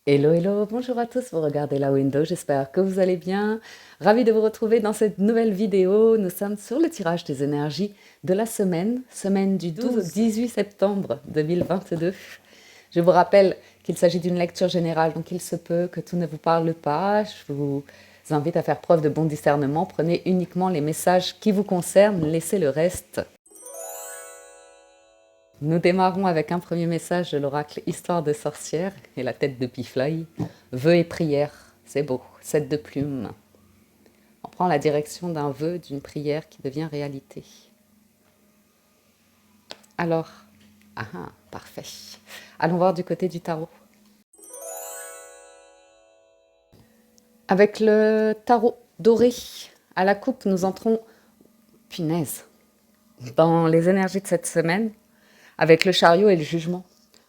Hello, hello, bonjour à tous, vous regardez la window, j'espère que vous allez bien. Ravi de vous retrouver dans cette nouvelle vidéo. Nous sommes sur le tirage des énergies de la semaine du 12 au 18 septembre 2022. Je vous rappelle qu'il s'agit d'une lecture générale, donc il se peut que tout ne vous parle pas. Je vous invite à faire preuve de bon discernement. Prenez uniquement les messages qui vous concernent, laissez le reste. Nous démarrons avec un premier message de l'oracle Histoire de sorcière et la tête de Pifloy. Vœux et prières, c'est beau, 7 de plumes. On prend la direction d'un vœu, d'une prière qui devient réalité. Alors, parfait. Allons voir du côté du tarot. Avec le tarot doré à la coupe, nous entrons, punaise, dans les énergies de cette semaine, avec le chariot et le jugement.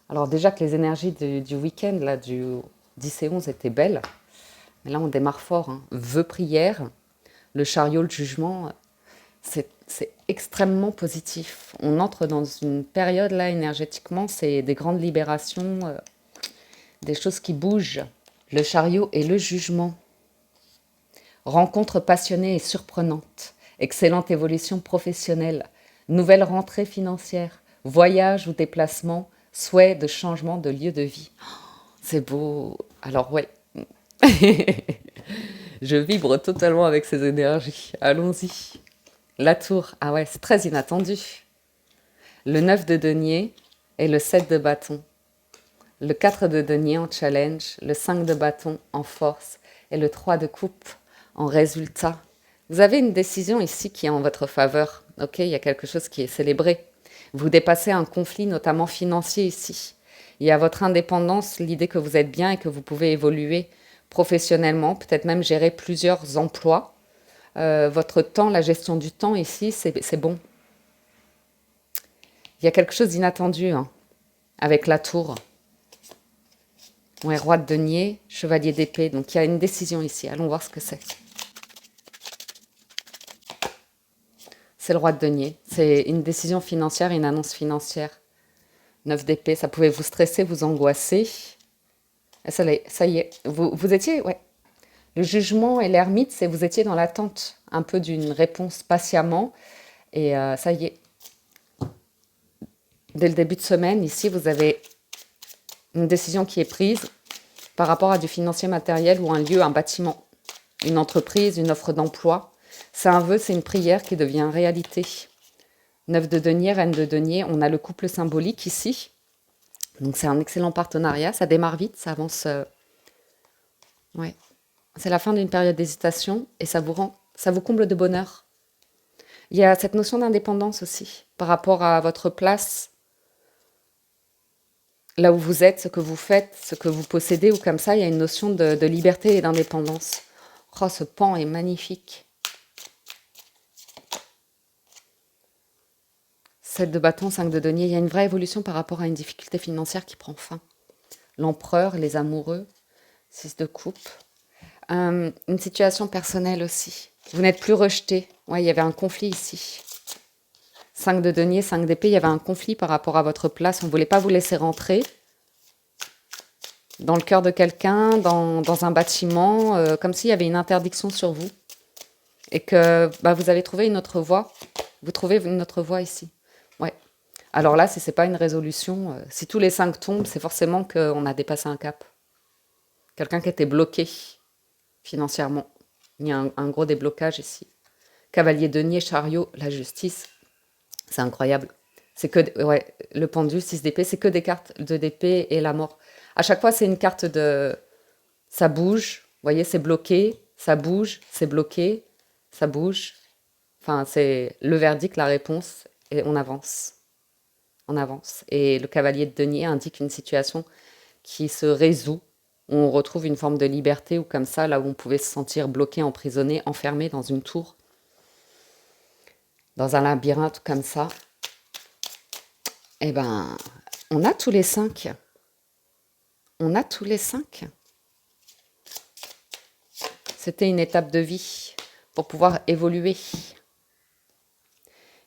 Alors déjà que les énergies du week-end, là, du 10 et 11 étaient belles, mais là on démarre fort, hein. Vœux, prières, le chariot, le jugement, c'est extrêmement positif. On entre dans une période là énergétiquement, c'est des grandes libérations, des choses qui bougent. Le chariot et le jugement. Rencontre passionnée et surprenante. Excellente évolution professionnelle. Nouvelle rentrée financière. Voyage ou déplacement. Souhait de changement de lieu de vie. C'est beau. Alors ouais, je vibre totalement avec ces énergies. Allons-y. La tour, ah ouais, c'est très inattendu. Le 9 de denier et le 7 de bâton. Le 4 de denier en challenge, le 5 de bâton en force et le 3 de coupe en résultat. Vous avez une décision ici qui est en votre faveur. Ok, il y a quelque chose qui est célébré. Vous dépassez un conflit, notamment financier ici. Il y a votre indépendance, l'idée que vous êtes bien et que vous pouvez évoluer professionnellement, peut-être même gérer plusieurs emplois. Votre temps, la gestion du temps ici, c'est bon. Il y a quelque chose d'inattendu hein, avec la tour. Ouais, roi de denier, chevalier d'épée. Donc il y a une décision ici. Allons voir ce que c'est. C'est le roi de denier. C'est une décision financière, une annonce financière. 9 d'épée, ça pouvait vous stresser, vous angoisser. Et ça y est, vous étiez, ouais. Le jugement et l'ermite, c'est vous étiez dans l'attente un peu d'une réponse patiemment. Et ça y est, dès le début de semaine, ici, vous avez une décision qui est prise par rapport à du financier matériel ou un lieu, un bâtiment, une entreprise, une offre d'emploi. C'est un vœu, c'est une prière qui devient réalité. 9 de denier, reine de denier, on a le couple symbolique ici. Donc c'est un excellent partenariat, ça démarre vite, ça avance. Ouais. C'est la fin d'une période d'hésitation et ça vous comble de bonheur. Il y a cette notion d'indépendance aussi par rapport à votre place, là où vous êtes, ce que vous faites, ce que vous possédez ou comme ça, il y a une notion de liberté et d'indépendance. Oh, ce pan est magnifique. 7 de bâton, 5 de denier, il y a une vraie évolution par rapport à une difficulté financière qui prend fin. L'empereur, les amoureux, 6 de coupe. Une situation personnelle aussi. Vous n'êtes plus rejeté. Ouais, il y avait un conflit ici. 5 de denier, 5 d'épée, il y avait un conflit par rapport à votre place. On ne voulait pas vous laisser rentrer dans le cœur de quelqu'un, dans un bâtiment, comme s'il y avait une interdiction sur vous. Et que bah, vous avez trouvé une autre voie. Vous trouvez une autre voie ici. Ouais. Alors là, si ce n'est pas une résolution, si tous les 5 tombent, c'est forcément qu'on a dépassé un cap. Quelqu'un qui était bloqué financièrement. Il y a un gros déblocage ici. Cavalier denier, chariot, la justice. C'est incroyable. C'est que, ouais, le pendu, 6 d'épée, c'est que des cartes de d'épée et la mort. À chaque fois, c'est une carte de... Ça bouge, vous voyez, c'est bloqué, ça bouge, c'est bloqué, ça bouge. Enfin, c'est le verdict, la réponse, et on avance. On avance. Et le cavalier de denier indique une situation qui se résout, où on retrouve une forme de liberté, ou comme ça, là où on pouvait se sentir bloqué, emprisonné, enfermé dans une tour, dans un labyrinthe comme ça. Eh ben, on a tous les 5. On a tous les 5. C'était une étape de vie pour pouvoir évoluer.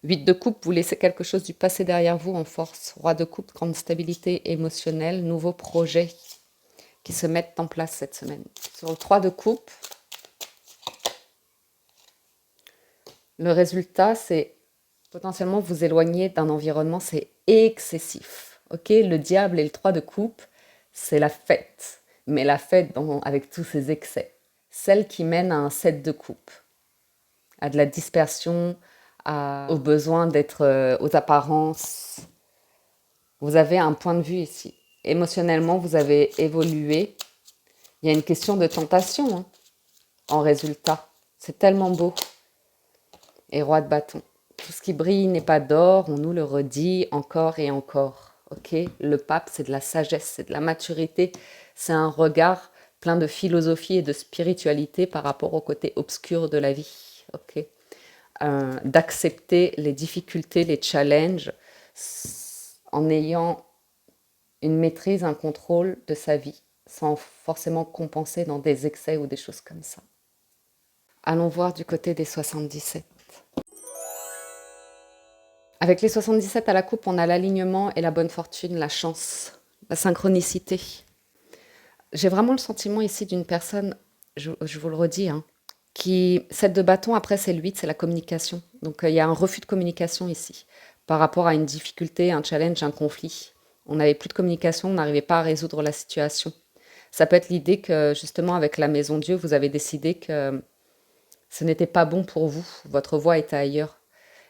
8 de coupe, vous laissez quelque chose du passé derrière vous en force. Roi de coupe, grande stabilité émotionnelle, nouveau projet qui se mettent en place cette semaine. Sur le 3 de coupe, le résultat, c'est potentiellement vous éloigner d'un environnement, c'est excessif. Ok, le diable et le 3 de coupe, c'est la fête. Mais la fête avec tous ses excès. Celle qui mène à un 7 de coupe, à de la dispersion, au besoin d'être aux apparences. Vous avez un point de vue ici. Émotionnellement, vous avez évolué. Il y a une question de tentation, hein, en résultat. C'est tellement beau. Et roi de bâton. Tout ce qui brille n'est pas d'or, on nous le redit encore et encore. Ok, le pape, c'est de la sagesse, c'est de la maturité, c'est un regard plein de philosophie et de spiritualité par rapport au côté obscur de la vie. Ok, d'accepter les difficultés, les challenges, en ayant une maîtrise, un contrôle de sa vie, sans forcément compenser dans des excès ou des choses comme ça. Allons voir du côté des 77. Avec les 77 à la coupe, on a l'alignement et la bonne fortune, la chance, la synchronicité. J'ai vraiment le sentiment ici d'une personne, je vous le redis, hein, qui, 7 de bâton, après c'est le 8, c'est la communication. Donc il y a un refus de communication ici, par rapport à une difficulté, un challenge, un conflit. On n'avait plus de communication, on n'arrivait pas à résoudre la situation. Ça peut être l'idée que, justement, avec la Maison Dieu, vous avez décidé que ce n'était pas bon pour vous, votre voie était ailleurs.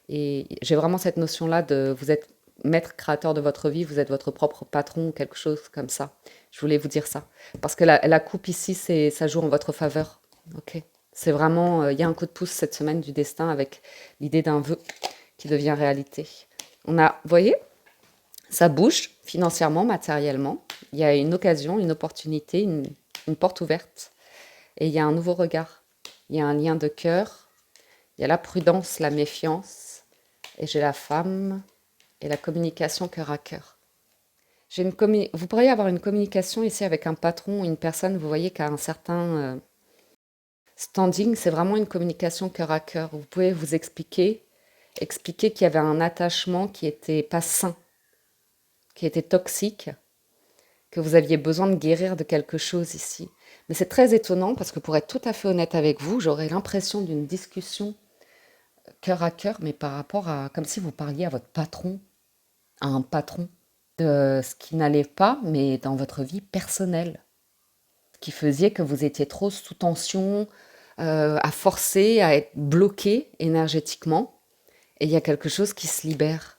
Et j'ai vraiment cette notion-là de vous êtes maître créateur de votre vie, vous êtes votre propre patron ou quelque chose comme ça. Je voulais vous dire ça. Parce que la coupe ici, ça joue en votre faveur. Ok. C'est vraiment, il y a un coup de pouce cette semaine du destin avec l'idée d'un vœu qui devient réalité. On a, vous voyez, ça bouge financièrement, matériellement. Il y a une occasion, une opportunité, une porte ouverte. Et il y a un nouveau regard. Il y a un lien de cœur. Il y a la prudence, la méfiance. Et j'ai la femme et la communication cœur à cœur. Vous pourriez avoir une communication ici avec un patron ou une personne, vous voyez, qui a un certain standing. C'est vraiment une communication cœur à cœur. Vous pouvez vous expliquer qu'il y avait un attachement qui était pas sain, qui était toxique, que vous aviez besoin de guérir de quelque chose ici. Mais c'est très étonnant parce que pour être tout à fait honnête avec vous, j'aurais l'impression d'une discussion cœur à cœur, mais par rapport à, comme si vous parliez à votre patron, à un patron, de ce qui n'allait pas, mais dans votre vie personnelle, qui faisait que vous étiez trop sous tension, à forcer, à être bloqué énergétiquement, et il y a quelque chose qui se libère,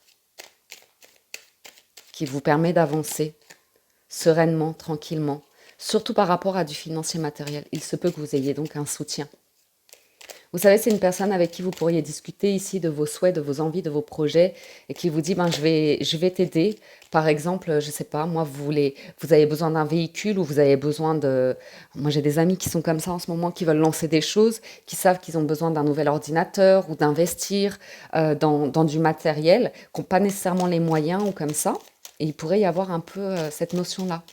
qui vous permet d'avancer sereinement, tranquillement, surtout par rapport à du financier matériel. Il se peut que vous ayez donc un soutien. Vous savez, c'est une personne avec qui vous pourriez discuter ici de vos souhaits, de vos envies, de vos projets, et qui vous dit, ben, je vais t'aider. Par exemple, je sais pas, moi, vous avez besoin d'un véhicule ou vous avez besoin de... Moi, j'ai des amis qui sont comme ça en ce moment, qui veulent lancer des choses, qui savent qu'ils ont besoin d'un nouvel ordinateur ou d'investir dans du matériel, qui n'ont pas nécessairement les moyens ou comme ça. Et il pourrait y avoir un peu cette notion-là.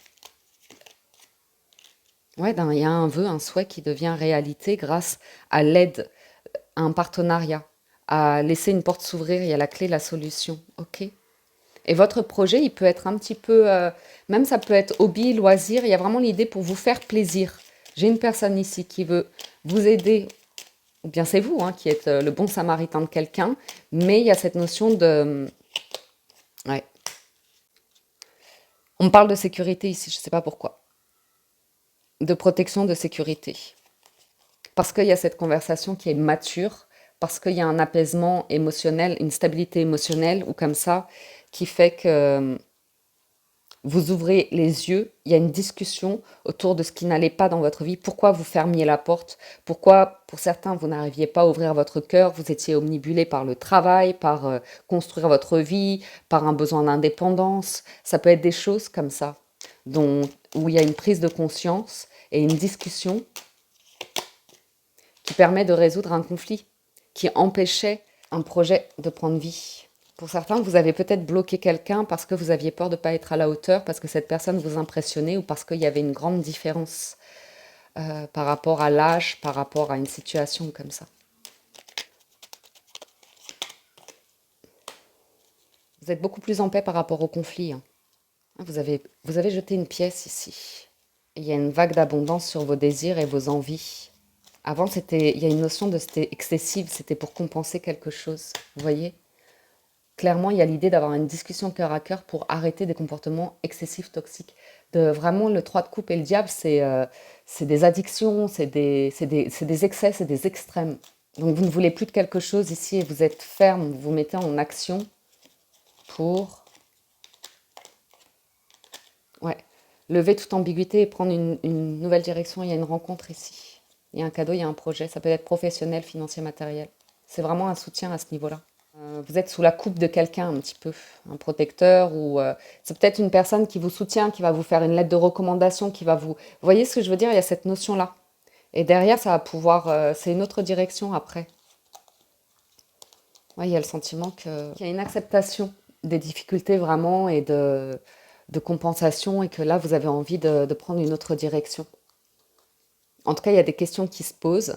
Ouais, il y a un vœu, un souhait qui devient réalité grâce à l'aide, à un partenariat, à laisser une porte s'ouvrir, il y a la clé, la solution. Ok. Et votre projet, il peut être un petit peu, même ça peut être hobby, loisir, il y a vraiment l'idée pour vous faire plaisir. J'ai une personne ici qui veut vous aider, ou bien c'est vous hein, qui êtes le bon samaritain de quelqu'un, mais il y a cette notion de... Ouais. On me parle de sécurité ici, je ne sais pas pourquoi. De protection, de sécurité. Parce qu'il y a cette conversation qui est mature, parce qu'il y a un apaisement émotionnel, une stabilité émotionnelle, ou comme ça, qui fait que vous ouvrez les yeux, il y a une discussion autour de ce qui n'allait pas dans votre vie, pourquoi vous fermiez la porte, pourquoi pour certains vous n'arriviez pas à ouvrir votre cœur, vous étiez omnibulé par le travail, par construire votre vie, par un besoin d'indépendance, ça peut être des choses comme ça, où il y a une prise de conscience et une discussion qui permet de résoudre un conflit, qui empêchait un projet de prendre vie. Pour certains, vous avez peut-être bloqué quelqu'un parce que vous aviez peur de ne pas être à la hauteur, parce que cette personne vous impressionnait ou parce qu'il y avait une grande différence par rapport à l'âge, par rapport à une situation comme ça. Vous êtes beaucoup plus en paix par rapport au conflit. Hein. Vous avez jeté une pièce ici. Il y a une vague d'abondance sur vos désirs et vos envies. Avant, il y a une notion de c'était excessive, c'était pour compenser quelque chose. Vous voyez? Clairement, il y a l'idée d'avoir une discussion cœur à cœur pour arrêter des comportements excessifs, toxiques. Vraiment, le 3 de coupe et le diable, c'est des addictions, c'est des excès, c'est des extrêmes. Donc, vous ne voulez plus de quelque chose ici et vous êtes ferme, vous vous mettez en action pour, ouais, lever toute ambiguïté et prendre une nouvelle direction. Il y a une rencontre ici. Il y a un cadeau, il y a un projet. Ça peut être professionnel, financier, matériel. C'est vraiment un soutien à ce niveau-là. Vous êtes sous la coupe de quelqu'un un petit peu, un protecteur ou c'est peut-être une personne qui vous soutient, qui va vous faire une lettre de recommandation, qui va vous... Vous voyez ce que je veux dire? Il y a cette notion-là. Et derrière, ça va pouvoir... c'est une autre direction après. Ouais, il y a le sentiment qu'il y a une acceptation des difficultés vraiment et de compensation et que là, vous avez envie de prendre une autre direction. En tout cas, il y a des questions qui se posent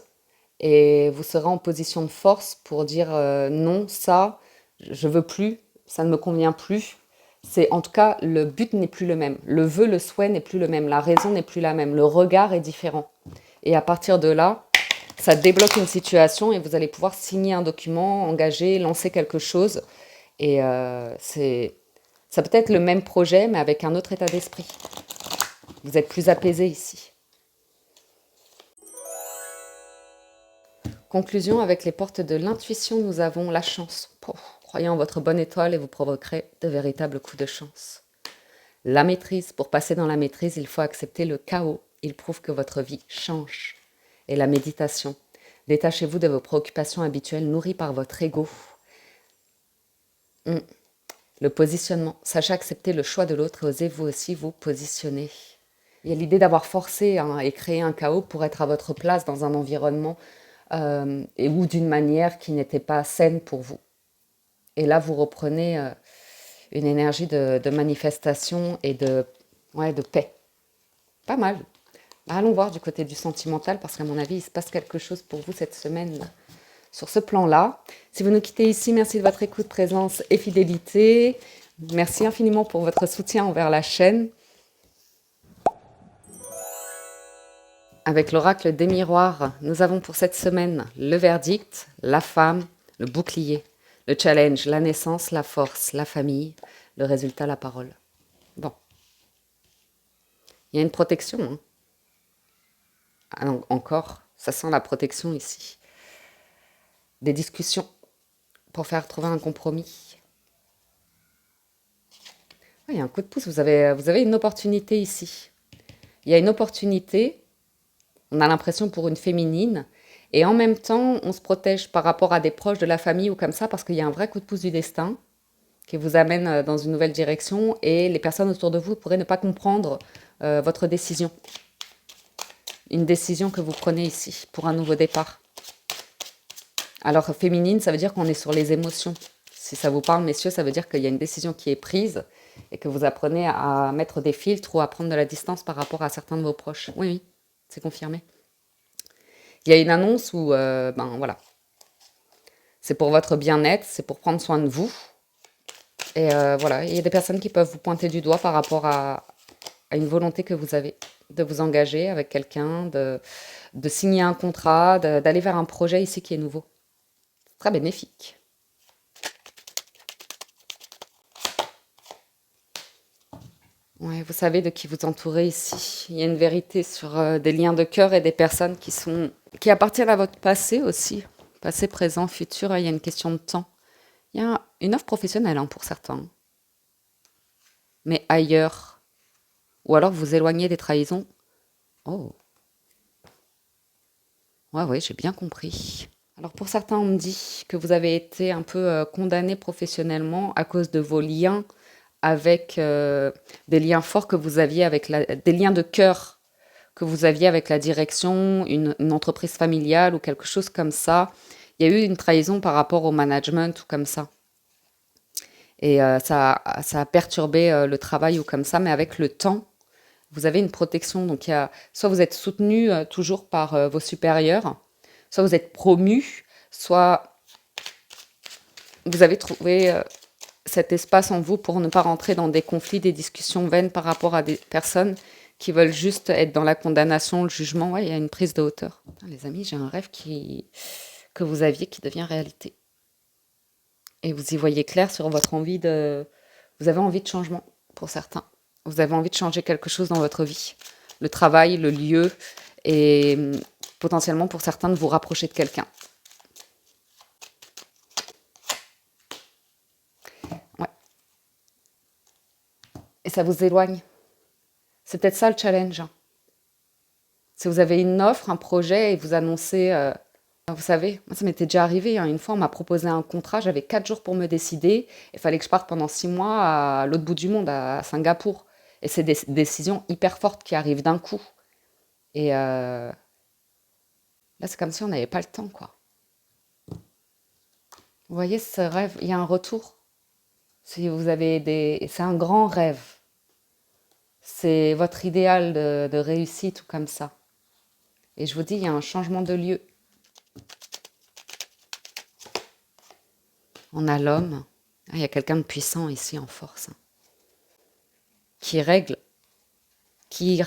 et vous serez en position de force pour dire non, ça, je veux plus, ça ne me convient plus. C'est en tout cas le but n'est plus le même, le vœu, le souhait n'est plus le même, la raison n'est plus la même, le regard est différent. Et à partir de là, ça débloque une situation et vous allez pouvoir signer un document, engager, lancer quelque chose. Et ça peut être le même projet, mais avec un autre état d'esprit. Vous êtes plus apaisé ici. Conclusion, avec les portes de l'intuition, nous avons la chance. Croyez en votre bonne étoile et vous provoquerez de véritables coups de chance. La maîtrise. Pour passer dans la maîtrise, il faut accepter le chaos. Il prouve que votre vie change. Et la méditation. Détachez-vous de vos préoccupations habituelles nourries par votre ego. Le positionnement. Sachez accepter le choix de l'autre et osez vous aussi vous positionner. Il y a l'idée d'avoir forcé et créé un chaos pour être à votre place dans un environnement ou d'une manière qui n'était pas saine pour vous. Et là, vous reprenez une énergie de manifestation et de paix. Pas mal. Allons voir du côté du sentimental parce qu'à mon avis, il se passe quelque chose pour vous cette semaine sur ce plan-là. Si vous nous quittez ici, merci de votre écoute, présence et fidélité. Merci infiniment pour votre soutien envers la chaîne. Avec l'oracle des miroirs, nous avons pour cette semaine le verdict, la femme, le bouclier, le challenge, la naissance, la force, la famille, le résultat, la parole. Bon. Il y a une protection. Hein. Ah, encore, ça sent la protection ici. Des discussions pour faire trouver un compromis. Ouais, il y a un coup de pouce, vous avez une opportunité ici. Il y a une opportunité, on a l'impression pour une féminine, et en même temps, on se protège par rapport à des proches de la famille ou comme ça, parce qu'il y a un vrai coup de pouce du destin qui vous amène dans une nouvelle direction, et les personnes autour de vous pourraient ne pas comprendre votre décision. Une décision que vous prenez ici pour un nouveau départ. Alors, féminine, ça veut dire qu'on est sur les émotions. Si ça vous parle, messieurs, ça veut dire qu'il y a une décision qui est prise et que vous apprenez à mettre des filtres ou à prendre de la distance par rapport à certains de vos proches. Oui, oui, c'est confirmé. Il y a une annonce où, voilà, c'est pour votre bien-être, c'est pour prendre soin de vous. Et voilà, il y a des personnes qui peuvent vous pointer du doigt par rapport à une volonté que vous avez de vous engager avec quelqu'un, de signer un contrat, d'aller vers un projet ici qui est nouveau. Très bénéfique. Ouais, vous savez de qui vous entourez ici. Il y a une vérité sur des liens de cœur et des personnes qui appartiennent à votre passé aussi. Passé, présent, futur, il y a une question de temps. Il y a une offre professionnelle pour certains. Mais ailleurs. Ou alors vous éloignez des trahisons. Oh. Ouais, j'ai bien compris. Alors pour certains, on me dit que vous avez été un peu condamné professionnellement à cause de vos liens avec des liens forts que vous aviez avec des liens de cœur que vous aviez avec la direction, une entreprise familiale ou quelque chose comme ça. Il y a eu une trahison par rapport au management ou comme ça. Et ça a perturbé le travail ou comme ça, mais avec le temps, vous avez une protection. Donc, soit vous êtes soutenu toujours par vos supérieurs, soit vous êtes promu, soit vous avez trouvé cet espace en vous pour ne pas rentrer dans des conflits, des discussions vaines par rapport à des personnes qui veulent juste être dans la condamnation, le jugement. Ouais, il y a une prise de hauteur. Putain, les amis, j'ai un rêve que vous aviez qui devient réalité. Et vous y voyez clair sur votre envie de... Vous avez envie de changement pour certains. Vous avez envie de changer quelque chose dans votre vie. Le travail, le lieu, et potentiellement pour certains de vous rapprocher de quelqu'un. Ouais. Et ça vous éloigne. C'est peut-être ça le challenge, hein. Si vous avez une offre, un projet et vous annoncez... vous savez, moi ça m'était déjà arrivé, hein. Une fois, on m'a proposé un contrat, j'avais 4 jours pour me décider. Il fallait que je parte pendant 6 mois à l'autre bout du monde, à Singapour. Et c'est des décisions hyper fortes qui arrivent d'un coup. Et là, c'est comme si on n'avait pas le temps, quoi. Vous voyez ce rêve, il y a un retour. Si vous avez des... C'est un grand rêve. C'est votre idéal de réussite ou comme ça. Et je vous dis, il y a un changement de lieu. On a l'homme. Ah, il y a quelqu'un de puissant ici en force, hein, qui règle, qui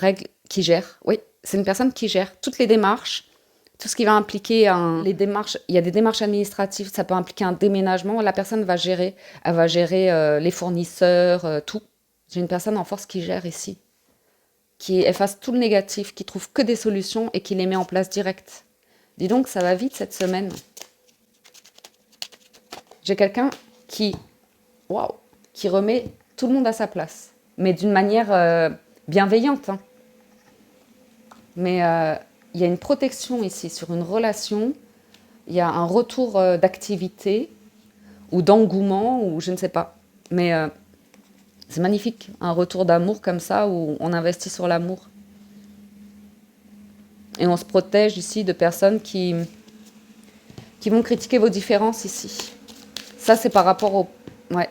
gère. Oui, c'est une personne qui gère toutes les démarches, tout ce qui va impliquer les démarches. Il y a des démarches administratives, ça peut impliquer un déménagement. La personne va gérer, elle va gérer les fournisseurs, tout. J'ai une personne en force qui gère ici, qui efface tout le négatif, qui trouve que des solutions et qui les met en place direct. Dis donc, ça va vite cette semaine. J'ai quelqu'un qui, waouh, qui remet tout le monde à sa place, mais d'une manière bienveillante, hein. Mais il y a une protection ici sur une relation, il y a un retour d'activité ou d'engouement, ou je ne sais pas. Mais c'est magnifique, un retour d'amour comme ça, où on investit sur l'amour. Et on se protège ici de personnes qui vont critiquer vos différences ici. Ça, c'est par rapport au... Ouais.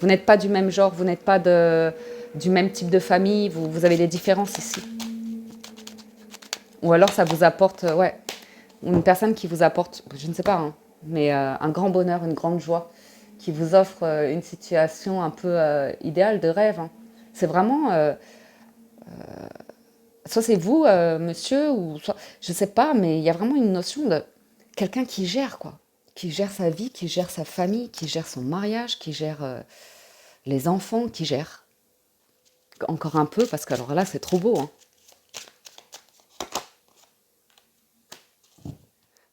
Vous n'êtes pas du même genre, vous n'êtes pas du même type de famille, vous avez des différences ici. Ou alors ça vous apporte, ouais, une personne qui vous apporte, je ne sais pas, hein, mais un grand bonheur, une grande joie, qui vous offre une situation un peu idéale de rêve, hein. C'est vraiment, soit c'est vous, monsieur, ou soit, je ne sais pas, mais il y a vraiment une notion de quelqu'un qui gère, quoi. Qui gère sa vie, qui gère sa famille, qui gère son mariage, qui gère les enfants, qui gère. Encore un peu, parce que alors là, c'est trop beau, hein.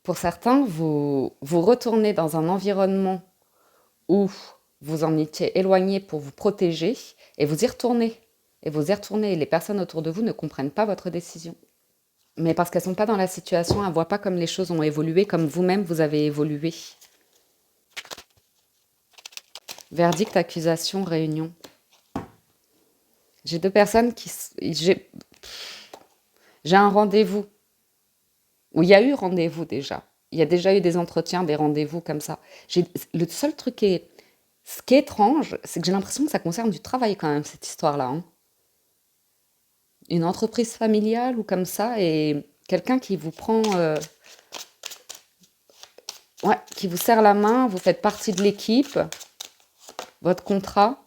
Pour certains, vous retournez dans un environnement où vous en étiez éloigné pour vous protéger et vous y retournez. Et vous y retournez et les personnes autour de vous ne comprennent pas votre décision. Mais parce qu'elles ne sont pas dans la situation, elles ne voient pas comme les choses ont évolué, comme vous-même vous avez évolué. Verdict, accusation, réunion. J'ai deux personnes qui... J'ai un rendez-vous. Où il y a eu rendez-vous déjà. Il y a déjà eu des entretiens, des rendez-vous comme ça. Le seul truc ce qui est étrange, c'est que j'ai l'impression que ça concerne du travail quand même, cette histoire-là, hein. Une entreprise familiale ou comme ça, et quelqu'un qui vous prend... ouais, qui vous serre la main, vous faites partie de l'équipe, votre contrat.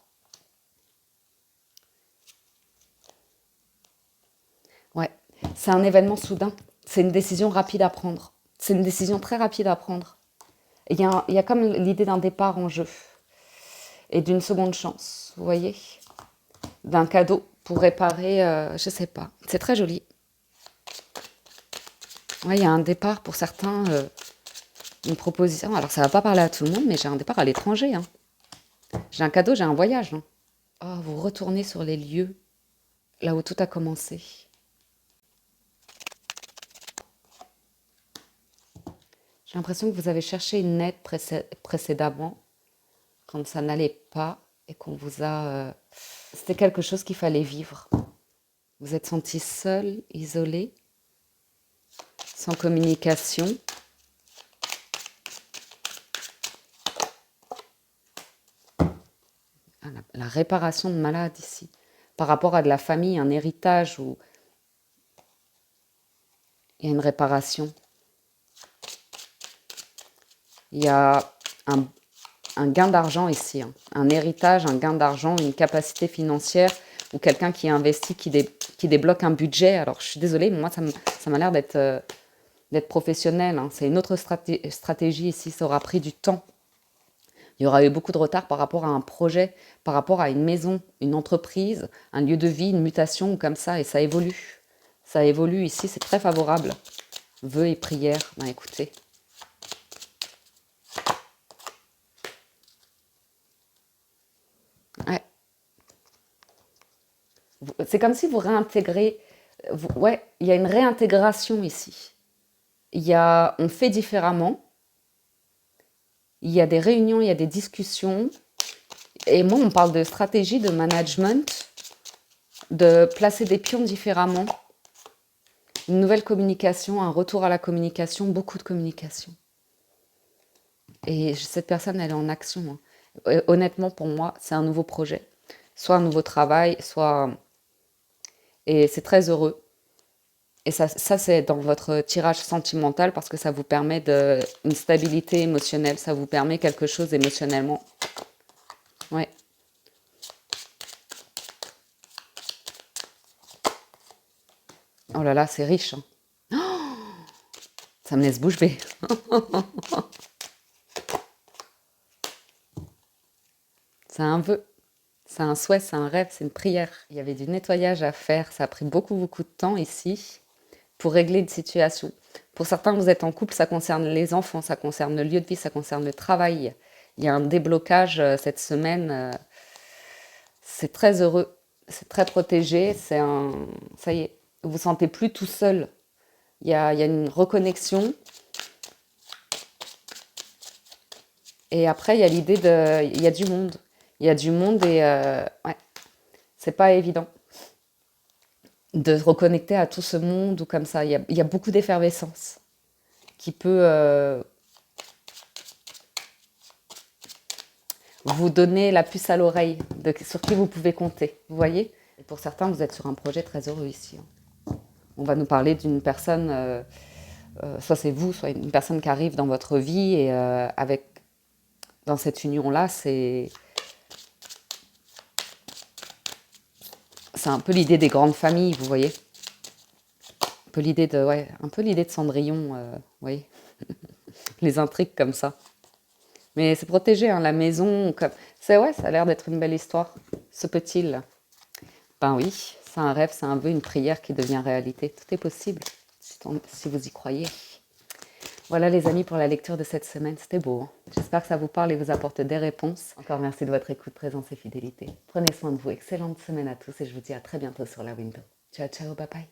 Ouais, c'est un événement soudain. C'est une décision rapide à prendre. C'est une décision très rapide à prendre. Il y a comme l'idée d'un départ en jeu et d'une seconde chance, vous voyez, d'un cadeau pour réparer, je sais pas. C'est très joli. Ouais, il y a un départ pour certains, une proposition. Alors ça va pas parler à tout le monde, mais j'ai un départ à l'étranger, hein. J'ai un cadeau, j'ai un voyage, hein. Oh, vous retournez sur les lieux, là où tout a commencé. J'ai l'impression que vous avez cherché une aide précédemment, quand ça n'allait pas et qu'on vous a... C'était quelque chose qu'il fallait vivre. Vous êtes senti seul, isolé, sans communication. Ah, la réparation de malade ici, par rapport à de la famille, un héritage où il y a une réparation. Il y a un gain d'argent ici, hein. Un héritage, un gain d'argent, une capacité financière ou quelqu'un qui investit, qui débloque un budget. Alors, je suis désolée, mais moi, ça m'a l'air d'être professionnel, hein. C'est une autre stratégie ici, ça aura pris du temps. Il y aura eu beaucoup de retard par rapport à un projet, par rapport à une maison, une entreprise, un lieu de vie, une mutation ou comme ça, et ça évolue. Ça évolue ici, c'est très favorable. Vœux et prières, ben écoutez. Ouais. C'est comme si vous réintégrez. Ouais, il y a une réintégration ici. On fait différemment. Il y a des réunions, il y a des discussions. Et moi, on parle de stratégie, de management, de placer des pions différemment. Une nouvelle communication, un retour à la communication, beaucoup de communication. Et cette personne, elle est en action, hein. Honnêtement, pour moi, c'est un nouveau projet. Soit un nouveau travail, soit... Et c'est très heureux. Et ça c'est dans votre tirage sentimental parce que ça vous permet une stabilité émotionnelle. Ça vous permet quelque chose émotionnellement. Ouais. Oh là là, c'est riche, hein. Ça me laisse bouche bée. C'est un vœu, c'est un souhait, c'est un rêve, c'est une prière. Il y avait du nettoyage à faire. Ça a pris beaucoup, beaucoup de temps ici pour régler une situation. Pour certains, vous êtes en couple, ça concerne les enfants, ça concerne le lieu de vie, ça concerne le travail. Il y a un déblocage cette semaine. C'est très heureux, c'est très protégé. Ça y est, vous vous sentez plus tout seul. Il y a une reconnexion. Et après, il y a l'idée il y a du monde. Il y a du monde et ouais, c'est pas évident de se reconnecter à tout ce monde ou comme ça. Il y a beaucoup d'effervescence qui peut vous donner la puce à l'oreille sur qui vous pouvez compter. Vous voyez? Et pour certains, vous êtes sur un projet très heureux ici, hein. On va nous parler d'une personne, soit c'est vous, soit une personne qui arrive dans votre vie et dans cette union-là, c'est un peu l'idée des grandes familles, vous voyez? Un peu l'idée de Cendrillon, vous voyez? Les intrigues comme ça. Mais c'est protégé, hein, la maison. Ouais, ça a l'air d'être une belle histoire. Se peut-il? Ben oui, c'est un rêve, c'est un vœu, une prière qui devient réalité. Tout est possible, si vous y croyez. Voilà les amis pour la lecture de cette semaine. C'était beau, hein. J'espère que ça vous parle et vous apporte des réponses. Encore merci de votre écoute, présence et fidélité. Prenez soin de vous. Excellente semaine à tous et je vous dis à très bientôt sur la window. Ciao, ciao, bye bye.